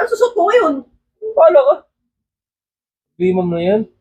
Ano susot ko ngayon? Paala ka. Limam na yan.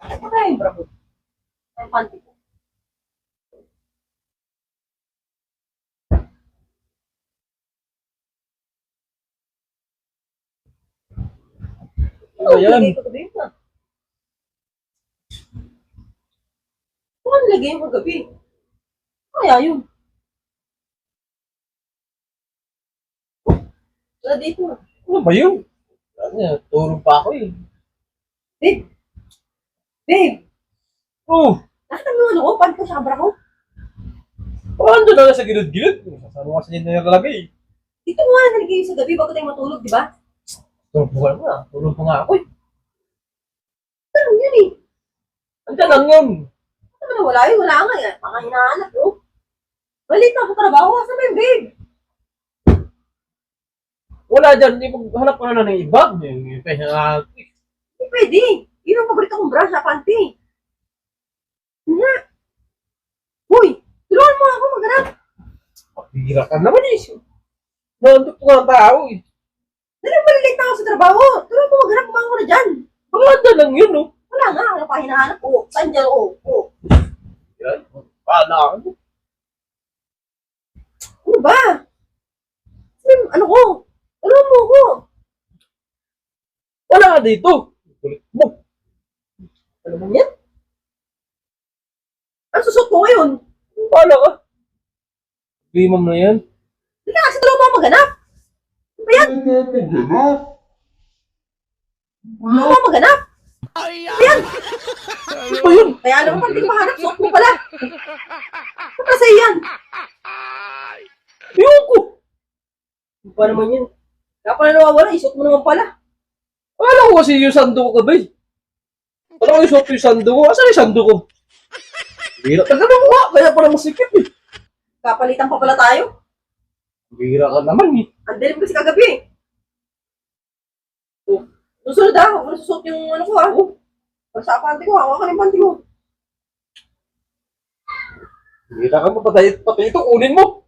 Pakain, bravo. Ang panty ko. Ano yan? Lagay ko gabi na. Ano lagay mo gabi? Kaya yun. Wala dito. Ano ba yun? Ano yan? Tulog pa ako eh. Babe. Babe. Oh! Nakita mo ano ko? Panty ko sa kabra ko? Paano doon na sa gilid-gilid? Sasama kasi din na nakalagay. Dito mo nga nalagay sa gabi bago tayo matulog, di ba? Tulog pa nga. Tulog pa nga ako eh. Ano yun eh? Andiyan lang yun. Ano na wala yun? Wala nga yan. Baka hinahanap yun. Malit na ako trabaho. Saan ba yung babe? Wala dyan. Hindi maghanap ka na ng iba. Hindi pwede. Yun ang paborito kong brush sa panty. Nga. Hoy, tulungan mo ako maghanap. Pagpira ka naman eh. Nandito nga ang tao eh. Dali, malilate na ako sa trabaho. Tulungan mo maghanap. Kumain ko na dyan. Panganda lang yun no. Wala nga. Ano pa hinahanap? Oo. Saan dyan? Oo. Yan. Paala ka. Ano ba? Ano ko? Tulungan mo ako. Wala nga dito. Kulit mo. Ano ba yan? Ano susot ko ngayon? Paala ka. Limam na yan. Hindi ka kasi tulungan mo ako maghanap. Ano ba yan? Tulungan mo maghanap. Ano yan? Ano ba yun? Kaya naman pala hindi ko mahanap. Suot mo pala. Ano kasi yan? Ayoko. Ano ba naman yun? Kaya pala nawawala. Isuot mo naman pala. Alam ko kasi yung sando ko kabay. Alam ko yung suot yung sando ko. Asan yung sando ko? Bira ka naman mo kaya pala masikip eh. Kapalitan pa pala tayo. Bira ka naman eh. Ang dilim kasi kagabi. Oh. Susunod ha. Huwag mo na susot yung ano ko ha. Oh. Sa panty ko. Hawakan yung panty ko. Bira ka mo, patay ito, kunin mo.